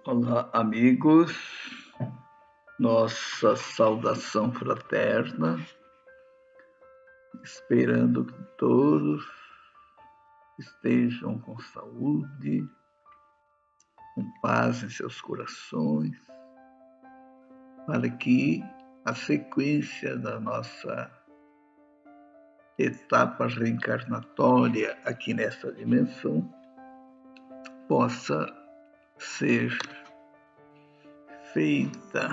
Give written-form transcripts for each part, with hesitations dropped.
Olá, amigos. Nossa saudação fraterna, esperando que todos estejam com saúde, com paz em seus corações, para que a sequência da nossa etapa reencarnatória aqui nessa dimensão possa ser feita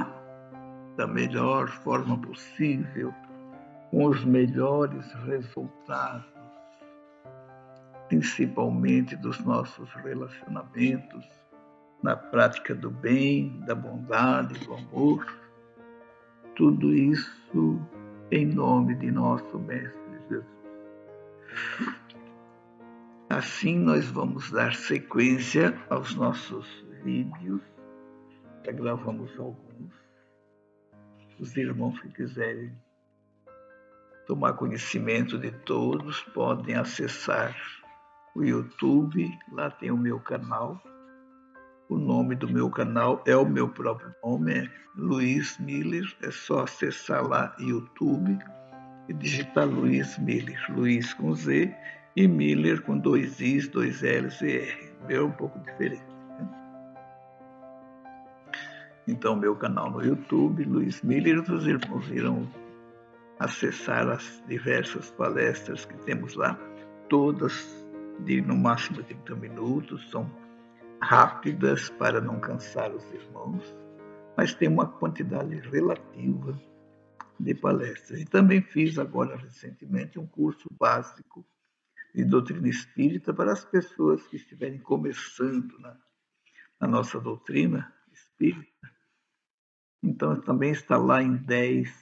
da melhor forma possível, com os melhores resultados, principalmente dos nossos relacionamentos, na prática do bem, da bondade, do amor. Tudo isso em nome de nosso Mestre Jesus. Assim nós vamos dar sequência aos nossos vídeos. Já gravamos alguns. Os irmãos que quiserem tomar conhecimento de todos podem acessar o YouTube. Lá tem o meu canal. O nome do meu canal é o meu próprio nome, é Luiz Miller. É só acessar lá YouTube e digitar Luiz Miller. Luiz com Z e Miller com 2 Is, 2 L's e R. O meu é um pouco diferente. Então, meu canal no YouTube, Luiz Miller, os irmãos irão acessar as diversas palestras que temos lá, todas de no máximo 30 minutos, são rápidas para não cansar os irmãos, mas tem uma quantidade relativa de palestras. E também fiz agora recentemente um curso básico de doutrina espírita para as pessoas que estiverem começando na nossa doutrina espírita. Então também está lá em 10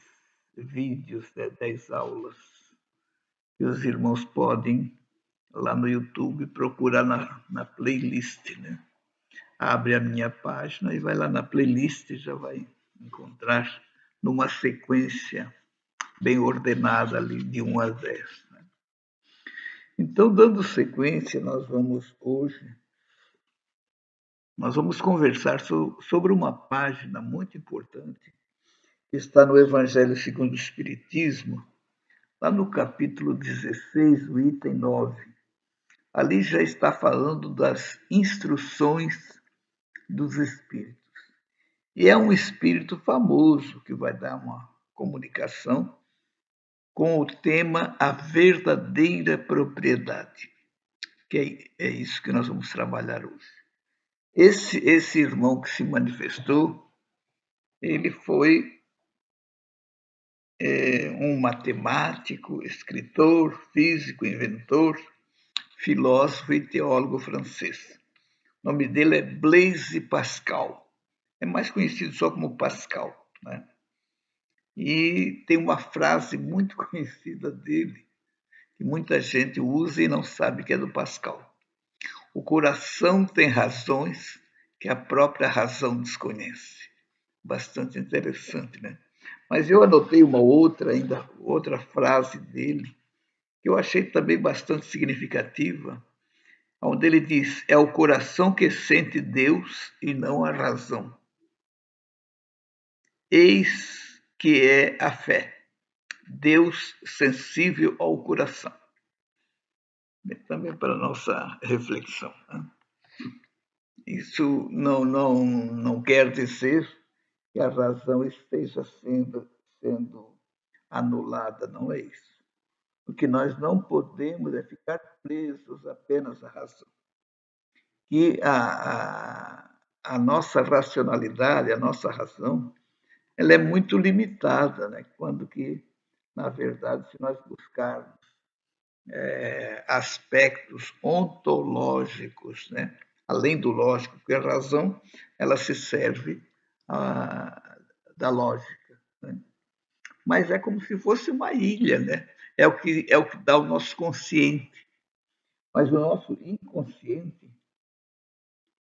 vídeos, 10 aulas, que os irmãos podem, lá no YouTube, procurar na playlist, né? Abre a minha página e vai lá na playlist e já vai encontrar numa sequência bem ordenada ali de 1 a 10. Né? Então, dando sequência, nós vamos conversar sobre uma página muito importante que está no Evangelho segundo o Espiritismo, lá no capítulo 16, o item 9. Ali já está falando das instruções dos espíritos. E é um espírito famoso que vai dar uma comunicação com o tema A Verdadeira Propriedade, que é isso que nós vamos trabalhar hoje. Esse irmão que se manifestou, ele foi um matemático, escritor, físico, inventor, filósofo e teólogo francês. O nome dele é Blaise Pascal. É mais conhecido só como Pascal, né? E tem uma frase muito conhecida dele, que muita gente usa e não sabe que é do Pascal. O coração tem razões que a própria razão desconhece. Bastante interessante, né? Mas eu anotei uma outra frase dele, que eu achei também bastante significativa, onde ele diz: é o coração que sente Deus e não a razão. Eis que é a fé, Deus sensível ao coração. Também para a nossa reflexão. Né? Isso não quer dizer que a razão esteja sendo anulada, não é isso. O que nós não podemos é ficar presos apenas à razão. Que a nossa racionalidade, a nossa razão, ela é muito limitada, né? Quando que, na verdade, se nós buscarmos aspectos ontológicos, né? Além do lógico, porque a razão ela se serve da lógica, né? Mas é como se fosse uma ilha, né? É o que dá o nosso consciente, mas o nosso inconsciente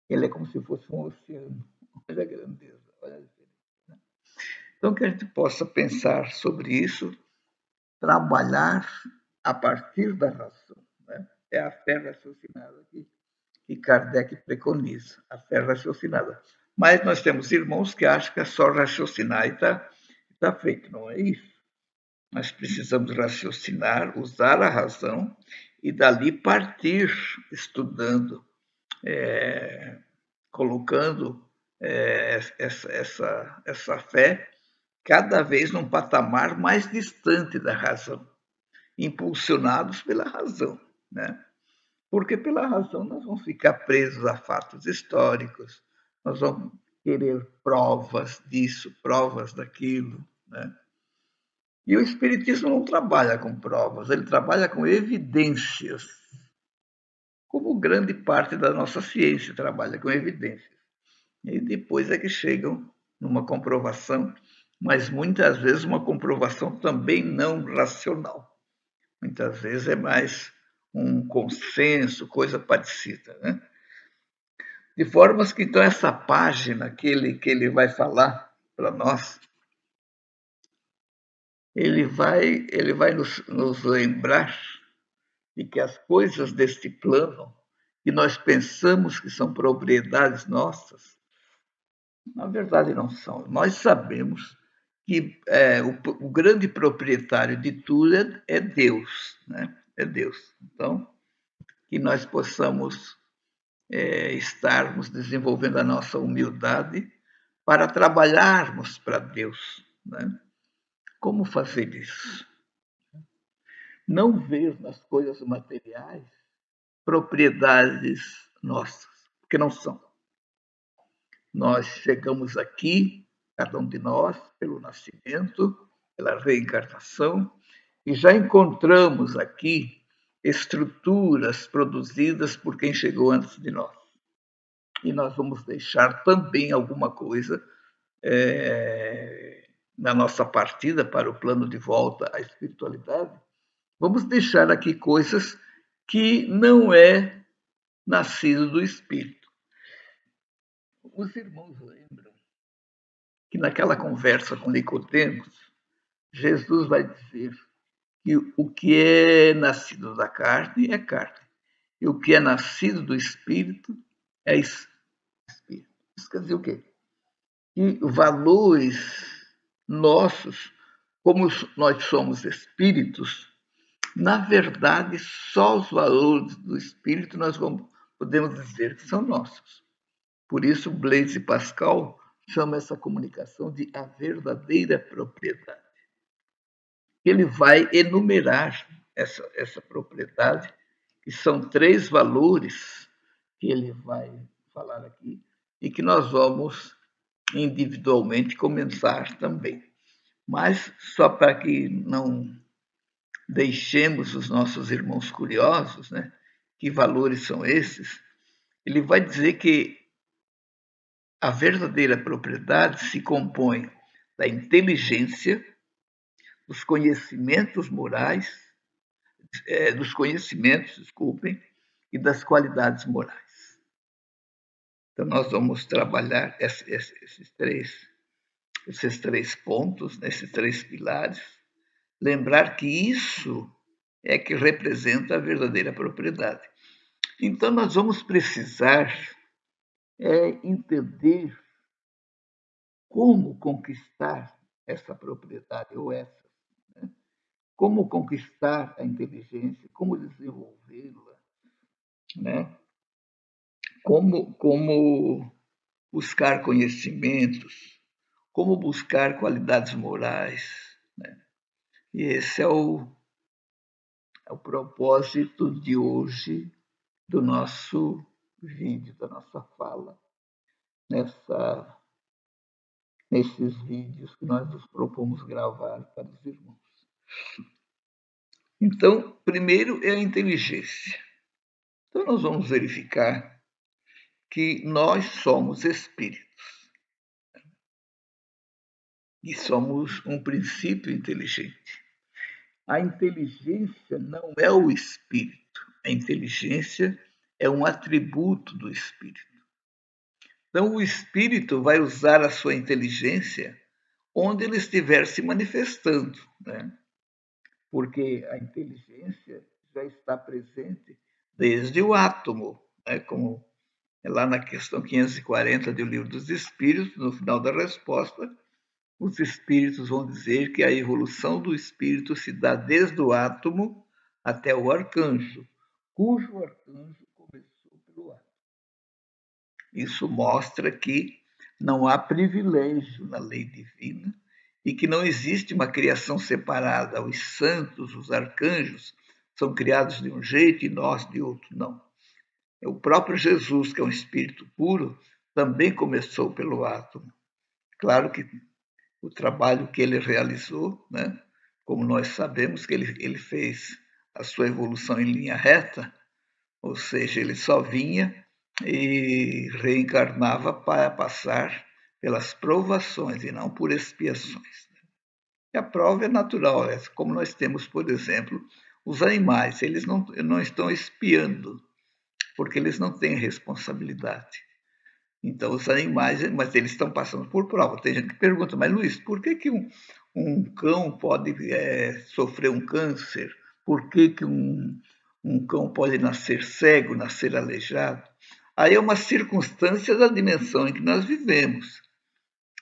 ele é como se fosse um oceano. Olha a grandeza, olha a diferença. Né? Então que a gente possa pensar sobre isso, trabalhar a partir da razão. Né? É a fé raciocinada que Kardec preconiza, a fé raciocinada. Mas nós temos irmãos que acham que é só raciocinar e tá feito. Não é isso. Nós precisamos raciocinar, usar a razão e dali partir estudando, colocando essa fé cada vez num patamar mais distante da razão, impulsionados pela razão, né? Porque pela razão nós vamos ficar presos a fatos históricos, nós vamos querer provas disso, provas daquilo, né? E o Espiritismo não trabalha com provas, ele trabalha com evidências, como grande parte da nossa ciência trabalha com evidências. E depois é que chegam numa comprovação, mas muitas vezes uma comprovação também não racional. Muitas vezes é mais um consenso, coisa parecida, né? De formas que, então, essa página que ele vai falar para nós, ele vai nos lembrar de que as coisas deste plano, que nós pensamos que são propriedades nossas, na verdade não são. Nós sabemos que o grande proprietário de tudo é Deus, né? É Deus. Então, que nós possamos estarmos desenvolvendo a nossa humildade para trabalharmos para Deus, né? Como fazer isso? Não ver nas coisas materiais propriedades nossas, porque não são. Nós chegamos aqui, cada um de nós, pelo nascimento, pela reencarnação, e já encontramos aqui estruturas produzidas por quem chegou antes de nós. E nós vamos deixar também alguma coisa na nossa partida para o plano de volta à espiritualidade. Vamos deixar aqui coisas que não é nascido do Espírito. Os irmãos lembram que naquela conversa com Nicodemos, Jesus vai dizer que o que é nascido da carne é carne, e o que é nascido do Espírito é Espírito. Isso quer dizer o quê? Que valores nossos, como nós somos espíritos, na verdade, só os valores do espírito nós podemos dizer que são nossos. Por isso, Blaise Pascal chama essa comunicação de a verdadeira propriedade. Ele vai enumerar essa propriedade, que são 3 valores que ele vai falar aqui, e que nós vamos individualmente começar também. Mas, só para que não deixemos os nossos irmãos curiosos, né? Que valores são esses? Ele vai dizer que a verdadeira propriedade se compõe da inteligência, dos conhecimentos morais, dos conhecimentos, desculpem, e das qualidades morais. Então, nós vamos trabalhar esses três pontos, esses 3 pilares. Lembrar que isso é que representa a verdadeira propriedade. Então, nós vamos precisar entender como conquistar essa propriedade, ou essa, né? Como conquistar a inteligência, como desenvolvê-la, né? Como buscar conhecimentos, como buscar qualidades morais, né? E esse é o propósito de hoje do nosso vídeo, da nossa fala, nesses vídeos que nós nos propomos gravar para os irmãos. Então, primeiro é a inteligência. Então, nós vamos verificar que nós somos espíritos e somos um princípio inteligente. A inteligência não é o espírito, a inteligência é um atributo do espírito. Então, o espírito vai usar a sua inteligência onde ele estiver se manifestando, né? Porque a inteligência já está presente desde o átomo, né? Como É lá na questão 540 do Livro dos Espíritos, no final da resposta, os espíritos vão dizer que a evolução do espírito se dá desde o átomo até o arcanjo, cujo arcanjo começou pelo átomo. Isso mostra que não há privilégio na lei divina e que não existe uma criação separada. Os santos, os arcanjos, são criados de um jeito e nós de outro. Não. O próprio Jesus, que é um espírito puro, também começou pelo átomo. Claro que o trabalho que ele realizou, né, como nós sabemos que ele fez a sua evolução em linha reta, ou seja, ele só vinha e reencarnava para passar pelas provações e não por expiações. E a prova é natural, é como nós temos, por exemplo, os animais, eles não estão expiando, porque eles não têm responsabilidade. Então, os animais, mas eles estão passando por prova. Tem gente que pergunta, mas Luiz, por que um cão pode sofrer um câncer? Por que um cão pode nascer cego, nascer aleijado? Aí é uma circunstância da dimensão em que nós vivemos.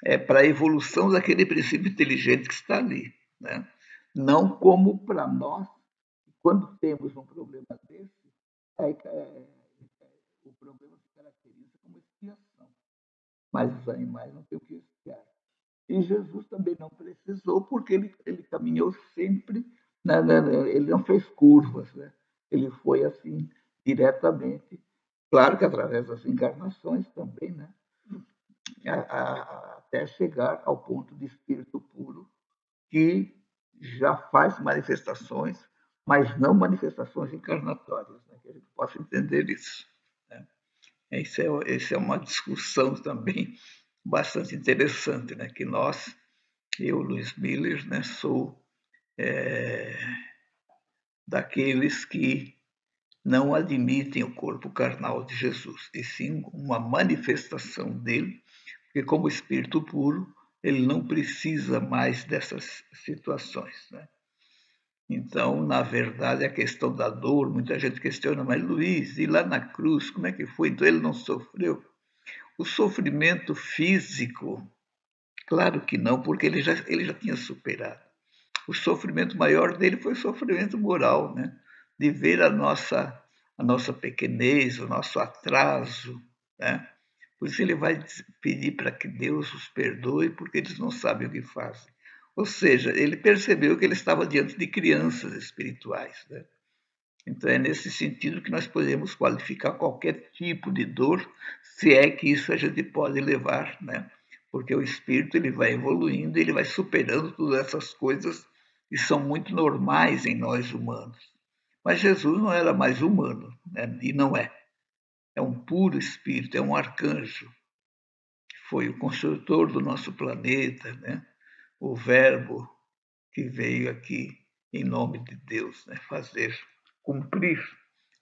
É para a evolução daquele princípio inteligente que está ali. Né? Não como para nós, quando temos um problema desse, o problema se caracteriza como expiação. Mas os animais não têm o que expiar. E Jesus também não precisou, porque ele caminhou sempre, ele não fez curvas, né? Ele foi assim, diretamente, claro que através das encarnações também, né? Até chegar ao ponto de espírito puro, que já faz manifestações, mas não manifestações encarnatórias, né? Que a gente possa entender isso. Né? Essa é uma discussão também bastante interessante, né? Que eu, Luiz Miller, né, sou daqueles que não admitem o corpo carnal de Jesus, e sim uma manifestação dele, porque como espírito puro, ele não precisa mais dessas situações. Né? Então, na verdade, a questão da dor, muita gente questiona, mas Luiz, e lá na cruz, como é que foi? Então ele não sofreu? O sofrimento físico, claro que não, porque ele já tinha superado. O sofrimento maior dele foi o sofrimento moral, né? De ver a nossa pequenez, o nosso atraso. Né? Por isso ele vai pedir para que Deus os perdoe, porque eles não sabem o que fazem. Ou seja, ele percebeu que ele estava diante de crianças espirituais. Né? Então é nesse sentido que nós podemos qualificar qualquer tipo de dor, se é que isso a gente pode levar, né? Porque o espírito ele vai evoluindo, ele vai superando todas essas coisas que são muito normais em nós humanos. Mas Jesus não era mais humano, né? E não é. É um puro espírito, é um arcanjo. Foi o construtor do nosso planeta, né? O verbo que veio aqui em nome de Deus, né? Cumprir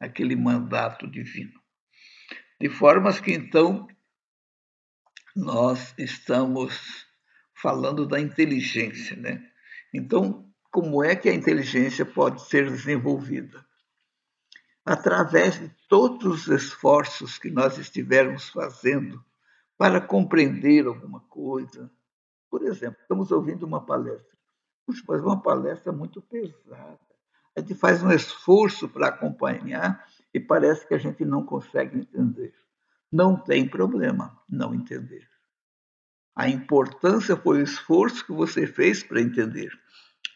aquele mandato divino. De formas que, então, nós estamos falando da inteligência. Né? Então, como é que a inteligência pode ser desenvolvida? Através de todos os esforços que nós estivermos fazendo para compreender alguma coisa. Por exemplo, estamos ouvindo uma palestra. Puxa, mas uma palestra muito pesada. A gente faz um esforço para acompanhar e parece que a gente não consegue entender. Não tem problema não entender. A importância foi o esforço que você fez para entender.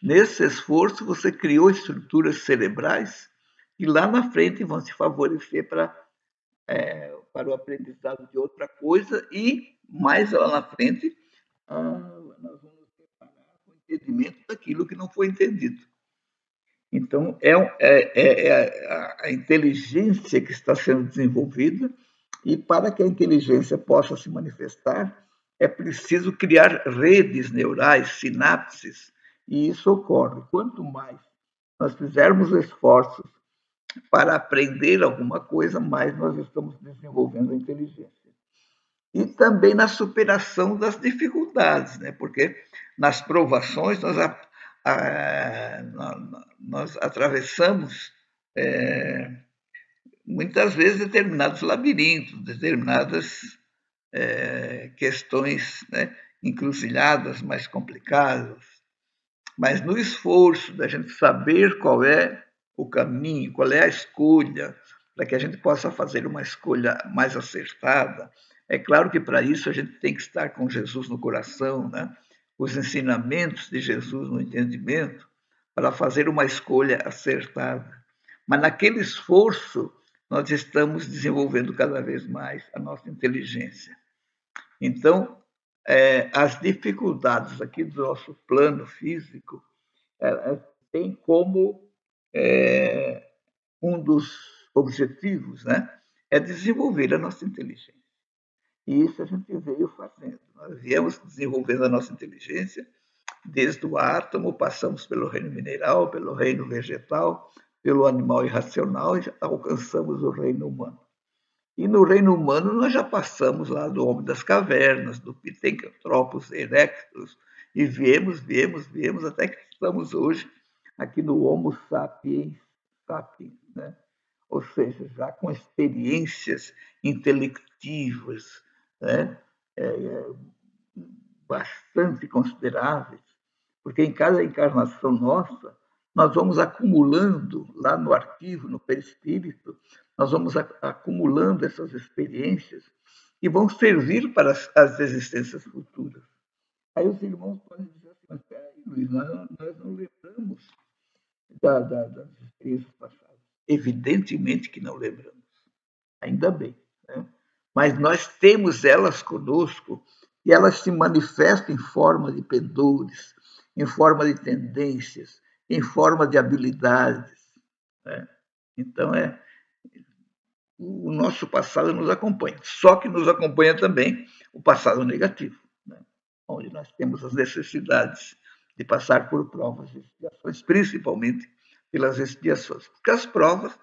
Nesse esforço, você criou estruturas cerebrais que lá na frente vão te favorecer para o aprendizado de outra coisa e, mais lá na frente, nós vamos preparar o entendimento daquilo que não foi entendido. Então, a inteligência que está sendo desenvolvida, e para que a inteligência possa se manifestar, é preciso criar redes neurais, sinapses, e isso ocorre. Quanto mais nós fizermos esforços para aprender alguma coisa, mais nós estamos desenvolvendo a inteligência. E também na superação das dificuldades, né? Porque nas provações nós atravessamos muitas vezes determinados labirintos, determinadas questões, né, encruzilhadas mais complicadas, mas no esforço da gente saber qual é o caminho, qual é a escolha, para que a gente possa fazer uma escolha mais acertada. É claro que para isso a gente tem que estar com Jesus no coração, né? Os ensinamentos de Jesus no entendimento, para fazer uma escolha acertada. Mas naquele esforço, nós estamos desenvolvendo cada vez mais a nossa inteligência. Então, as dificuldades aqui do nosso plano físico tem como um dos objetivos, né, é desenvolver a nossa inteligência. E isso a gente veio fazendo. Nós viemos desenvolvendo a nossa inteligência desde o átomo, passamos pelo reino mineral, pelo reino vegetal, pelo animal irracional e alcançamos o reino humano. E no reino humano nós já passamos lá do homem das cavernas, do Pithecanthropus erectus, e viemos até que estamos hoje aqui no Homo sapiens sapiens, né? Ou seja, já com experiências intelectivas, né? Bastante consideráveis, porque em cada encarnação nossa, nós vamos acumulando lá no arquivo, no perispírito, nós vamos acumulando essas experiências e vão servir para as existências futuras. Aí os irmãos podem dizer assim, mas peraí, Luiz, nós não lembramos das experiências passadas. Evidentemente que não lembramos. Ainda bem. Né? Mas nós temos elas conosco e elas se manifestam em forma de pendores, em forma de tendências, em forma de habilidades. Né? Então, o nosso passado nos acompanha. Só que nos acompanha também o passado negativo, né? Onde nós temos as necessidades de passar por provas e expiações, principalmente pelas expiações. Porque as provas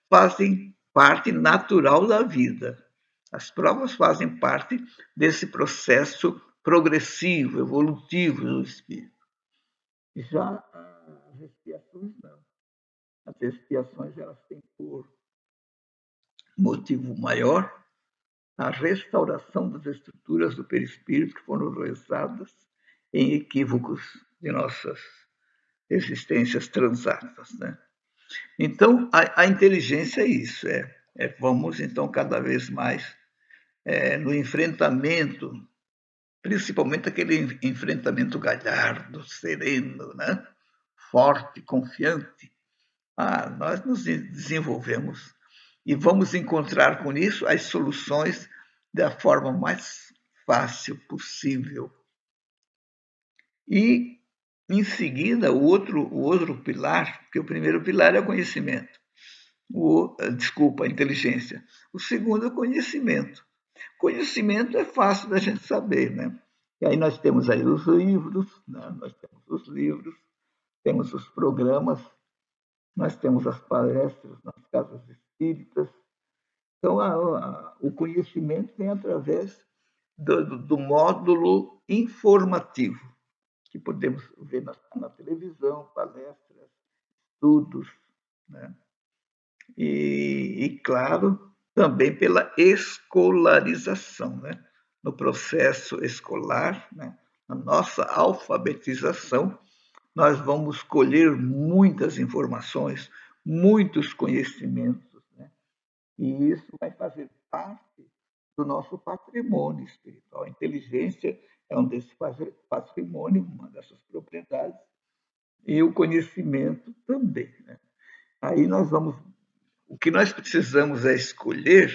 fazem parte natural da vida. As provas fazem parte desse processo progressivo, evolutivo do espírito. Já as expiações, não. As expiações, elas têm por motivo maior a restauração das estruturas do perispírito que foram realizadas em equívocos de nossas existências transatas, né? Então, a inteligência é isso, vamos, então, cada vez mais no enfrentamento, principalmente aquele enfrentamento galhardo, sereno, né? Forte, confiante. Nós nos desenvolvemos e vamos encontrar com isso as soluções da forma mais fácil possível. E, em seguida, o outro pilar, porque o primeiro pilar é o conhecimento, a inteligência. O segundo é o conhecimento. Conhecimento é fácil da gente saber, né? E aí nós temos aí os livros, né? Nós temos os livros, temos os programas, nós temos as palestras nas casas espíritas. Então, o conhecimento vem através do módulo informativo, que podemos ver na televisão, palestras, estudos, né? E, claro, também pela escolarização, né? No processo escolar, né? Na nossa alfabetização, nós vamos colher muitas informações, muitos conhecimentos, né? E isso vai fazer parte do nosso patrimônio espiritual. A inteligência é um desses patrimônio, uma dessas propriedades, e o conhecimento também, né? Aí o que nós precisamos é escolher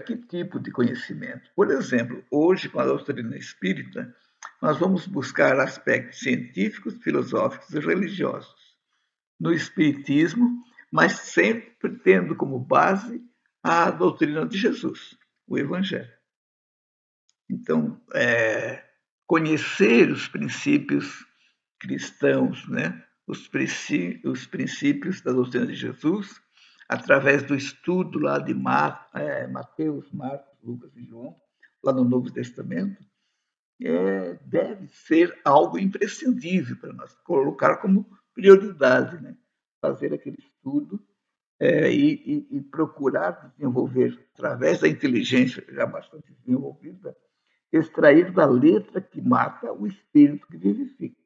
que tipo de conhecimento. Por exemplo, hoje, com a doutrina espírita, nós vamos buscar aspectos científicos, filosóficos e religiosos no espiritismo, mas sempre tendo como base a doutrina de Jesus, o Evangelho. Então, conhecer os princípios cristãos, né? Os princípios da doutrina de Jesus, através do estudo lá de Mateus, Marcos, Lucas e João, lá no Novo Testamento, deve ser algo imprescindível para nós colocar como prioridade, né? Fazer aquele estudo e procurar desenvolver, através da inteligência já bastante desenvolvida, extrair da letra que mata o espírito que vivifica.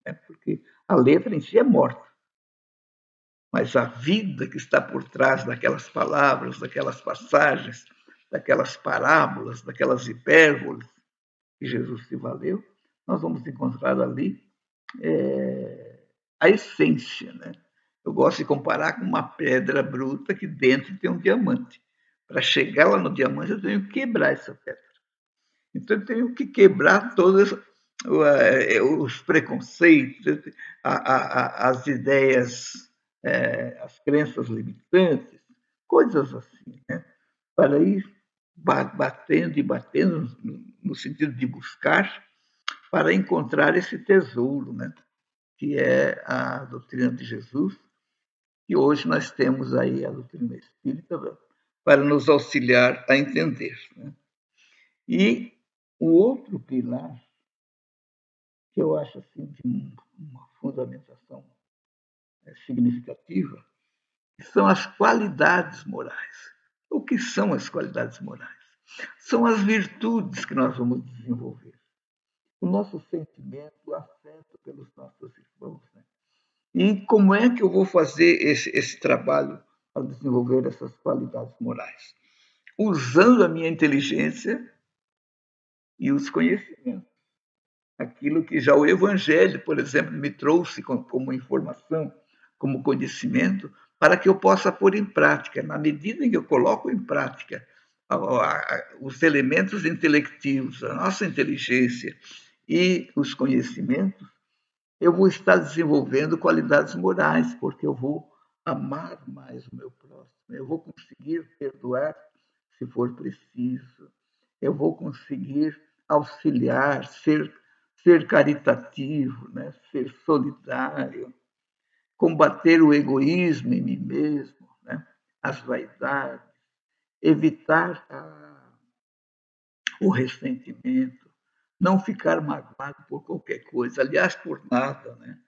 Né? Porque a letra em si é morta, mas a vida que está por trás daquelas palavras, daquelas passagens, daquelas parábolas, daquelas hipérboles que Jesus se valeu, nós vamos encontrar ali a essência. Né? Eu gosto de comparar com uma pedra bruta que dentro tem um diamante. Para chegar lá no diamante, eu tenho que quebrar essa pedra. Então, eu tenho que quebrar todos os preconceitos, as ideias, as crenças limitantes, coisas assim, né? Para ir batendo e batendo no sentido de buscar para encontrar esse tesouro, né? Que é a doutrina de Jesus, e hoje nós temos aí a doutrina espírita para nos auxiliar a entender. Né? E o outro pilar, que eu acho assim, de uma fundamentação significativa, são as qualidades morais. O que são as qualidades morais? São as virtudes que nós vamos desenvolver. O nosso sentimento, o afeto pelos nossos irmãos. Né? E como é que eu vou fazer esse trabalho para desenvolver essas qualidades morais? Usando a minha inteligência e os conhecimentos. Aquilo que já o Evangelho, por exemplo, me trouxe como informação, como conhecimento, para que eu possa pôr em prática. Na medida em que eu coloco em prática os elementos intelectivos, a nossa inteligência e os conhecimentos, eu vou estar desenvolvendo qualidades morais, porque eu vou amar mais o meu próximo, eu vou conseguir perdoar se for preciso, eu vou conseguir auxiliar, ser caritativo, né? Ser solidário, combater o egoísmo em mim mesmo, né? As vaidades, evitar o ressentimento, não ficar magoado por qualquer coisa, aliás, por nada, né?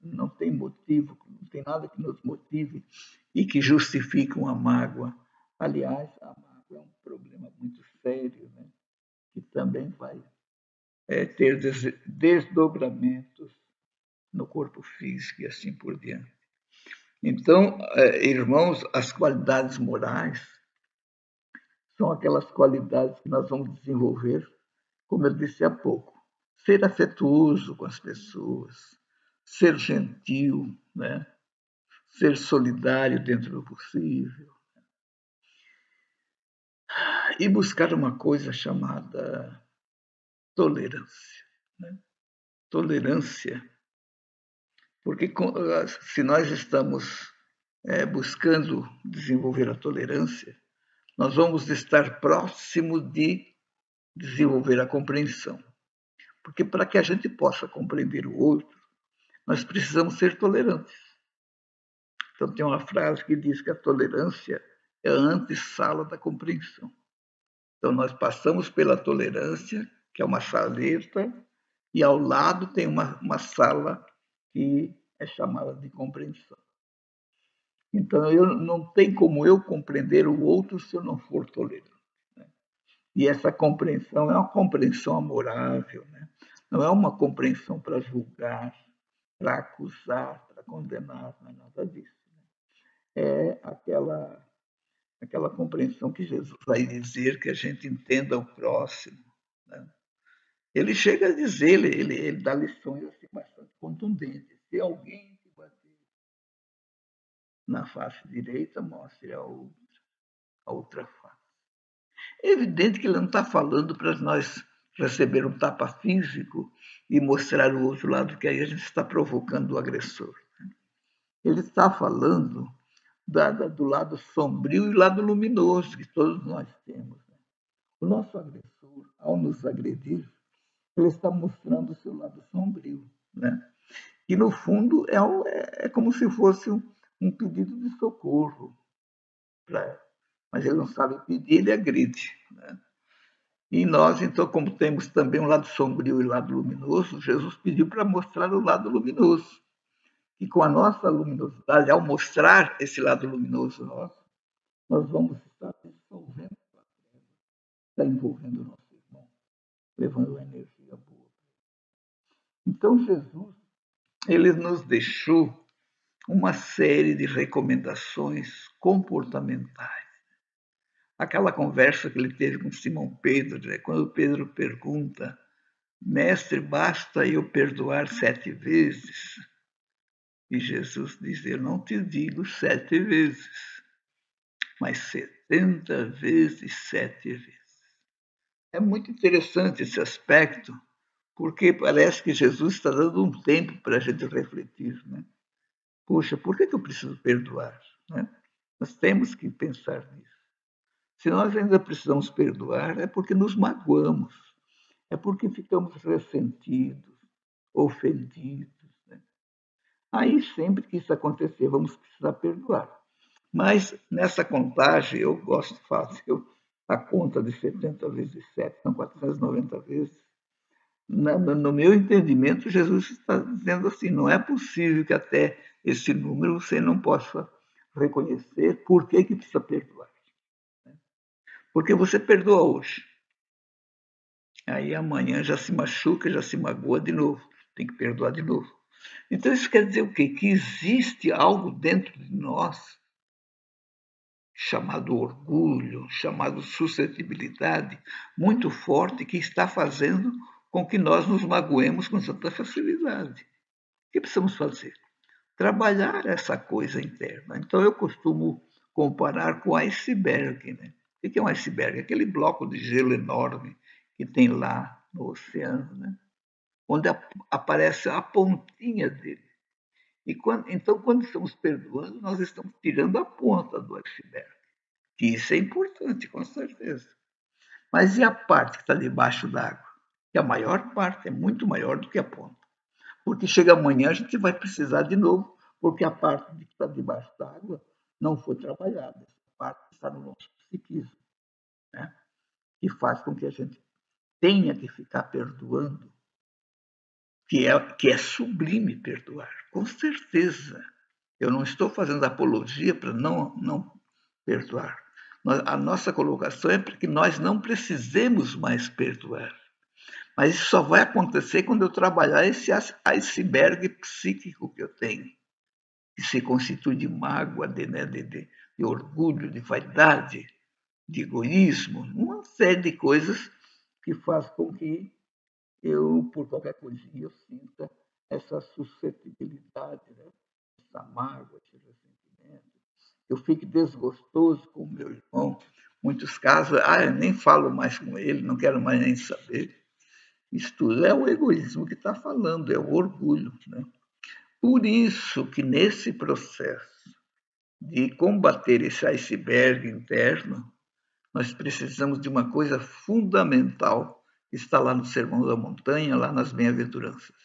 Não tem motivo, não tem nada que nos motive e que justifique uma mágoa. Aliás, a mágoa é um problema muito sério, né? Que também vai ter desdobramentos no corpo físico e assim por diante. Então, irmãos, as qualidades morais são aquelas qualidades que nós vamos desenvolver, como eu disse há pouco, ser afetuoso com as pessoas, ser gentil, né? Ser solidário dentro do possível e buscar uma coisa chamada tolerância. Né? Tolerância, porque se nós estamos buscando desenvolver a tolerância, nós vamos estar próximo de desenvolver a compreensão. Porque para que a gente possa compreender o outro, nós precisamos ser tolerantes. Então tem uma frase que diz que a tolerância é a antessala da compreensão. Então nós passamos pela tolerância, que é uma saleta, e ao lado tem uma sala que é chamada de compreensão. Então não tem como eu compreender o outro se eu não for tolerante. Né? E essa compreensão é uma compreensão amorável, né? Não é uma compreensão para julgar, para acusar, para condenar, não é nada disso. Né? É aquela compreensão que Jesus vai dizer, que a gente entenda o próximo. Né? Ele chega a dizer, ele dá lições assim, bastante contundentes. Se alguém te bater na face direita, mostre a outra face. É evidente que ele não está falando para nós receber um tapa físico e mostrar o outro lado, que aí a gente está provocando o agressor. Ele está falando do lado sombrio e lado luminoso que todos nós temos. Né? O nosso agressor, ao nos agredir, ele está mostrando o seu lado sombrio. Né? E, no fundo, é como se fosse um pedido de socorro. Mas ele não sabe pedir, ele agride. Né? E nós, então, como temos também um lado sombrio e um lado luminoso, Jesus pediu para mostrar o lado luminoso. que com a nossa luminosidade, ao mostrar esse lado luminoso nosso, nós vamos estar dissolvendo a treva, está envolvendo o nosso irmão, levando uma energia boa. Então, Jesus, ele nos deixou uma série de recomendações comportamentais. Aquela conversa que ele teve com Simão Pedro, né? Quando Pedro pergunta, mestre, basta eu perdoar 7 vezes? E Jesus diz, eu não te digo 7 vezes, mas 70 vezes 7 vezes. É muito interessante esse aspecto, porque parece que Jesus está dando um tempo para a gente refletir, né? Puxa, por que eu preciso perdoar? Né? Nós temos que pensar nisso. Se nós ainda precisamos perdoar, é porque nos magoamos, é porque ficamos ressentidos, ofendidos. Né? Aí, sempre que isso acontecer, vamos precisar perdoar. Mas, nessa contagem, eu gosto de fazer a conta de 70 vezes 7, são 490 vezes. No meu entendimento, Jesus está dizendo assim, não é possível que até esse número você não possa reconhecer por que precisa perdoar. Porque você perdoa hoje. Aí amanhã já se machuca, já se magoa de novo. Tem que perdoar de novo. Então isso quer dizer o quê? Que existe algo dentro de nós chamado orgulho, chamado suscetibilidade, muito forte, que está fazendo com que nós nos magoemos com tanta facilidade. O que precisamos fazer? Trabalhar essa coisa interna. Então eu costumo comparar com iceberg. Né? O que é um iceberg? Aquele bloco de gelo enorme que tem lá no oceano, né? Onde aparece a pontinha dele. Então, quando estamos perdoando, nós estamos tirando a ponta do iceberg. Que isso é importante, com certeza. Mas e a parte que está debaixo d'água? Que a maior parte é muito maior do que a ponta. Porque chega amanhã a gente vai precisar de novo, porque a parte que está debaixo d'água não foi trabalhada. Essa parte está no nosso psiquismo, né? Que faz com que a gente tenha que ficar perdoando, que é sublime perdoar, com certeza. Eu não estou fazendo apologia para não perdoar. A nossa colocação é para que nós não precisemos mais perdoar. Mas isso só vai acontecer quando eu trabalhar esse iceberg psíquico que eu tenho, que se constitui de mágoa, de orgulho, de vaidade, de egoísmo, uma série de coisas que faz com que eu, por qualquer coisinha, eu sinta essa suscetibilidade, né? Essa mágoa, esse ressentimento. Eu fico desgostoso com o meu irmão. Muitos casos, eu nem falo mais com ele, não quero mais nem saber. Isso tudo é o egoísmo que está falando, é o orgulho. Né? Por isso que nesse processo de combater esse iceberg interno, nós precisamos de uma coisa fundamental que está lá no Sermão da Montanha, lá nas Bem-aventuranças,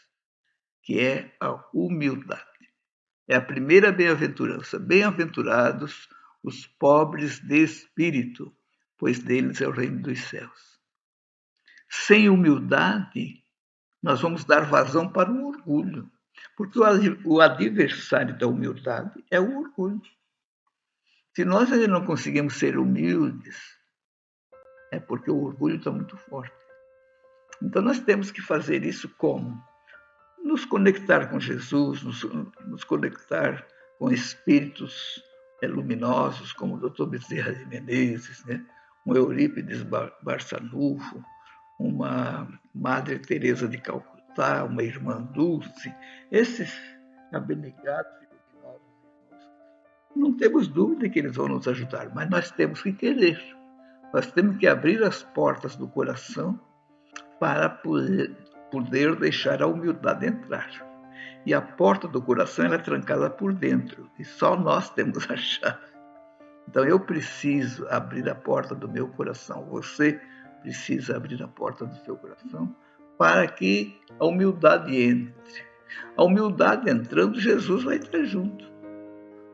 que é a humildade. É a primeira bem-aventurança. Bem-aventurados os pobres de espírito, pois deles é o reino dos céus. Sem humildade, nós vamos dar vazão para o orgulho, porque o adversário da humildade é o orgulho. Se nós ainda não conseguimos ser humildes, é porque o orgulho está muito forte. Então nós temos que fazer isso como? Nos conectar com Jesus, nos conectar com espíritos luminosos, como o Dr. Bezerra de Menezes, né? Um Eurípides Barçanufo, uma Madre Teresa de Calcutá, uma Irmã Dulce, esses abnegados e luminosos irmãos. Não temos dúvida que eles vão nos ajudar, mas nós temos que querer. Nós temos que abrir as portas do coração para poder deixar a humildade entrar. E a porta do coração ela é trancada por dentro, e só nós temos a chave. Então eu preciso abrir a porta do meu coração, você precisa abrir a porta do seu coração para que a humildade entre. A humildade entrando, Jesus vai estar junto.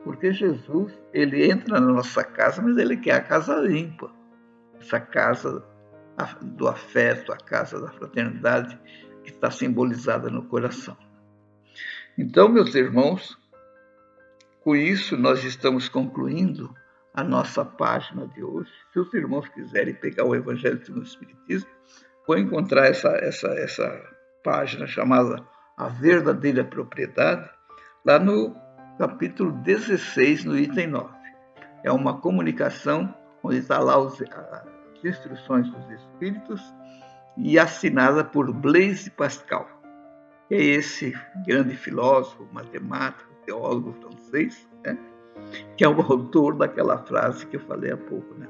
Porque Jesus, ele entra na nossa casa, mas ele quer a casa limpa. Essa casa do afeto, a casa da fraternidade, que está simbolizada no coração. Então, meus irmãos, com isso nós estamos concluindo a nossa página de hoje. Se os irmãos quiserem pegar o Evangelho segundo o Espiritismo, vão encontrar essa página chamada A Verdadeira Propriedade, lá no capítulo 16, no item 9. É uma comunicação onde está lá as instruções dos Espíritos e assinada por Blaise Pascal, que é esse grande filósofo, matemático, teólogo francês, né? Que é o autor daquela frase que eu falei há pouco, né?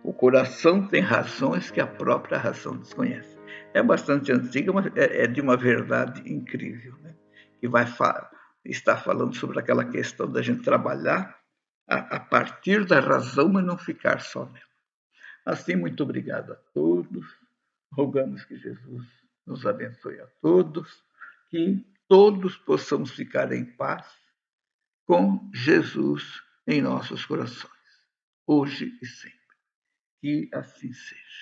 O coração tem razões que a própria razão desconhece. É bastante antiga, mas é de uma verdade incrível, né? Que vai estar falando sobre aquela questão da gente trabalhar a partir da razão, mas não ficar só nela. Assim, muito obrigado a todos. Rogamos que Jesus nos abençoe a todos, que todos possamos ficar em paz com Jesus em nossos corações, hoje e sempre. Que assim seja.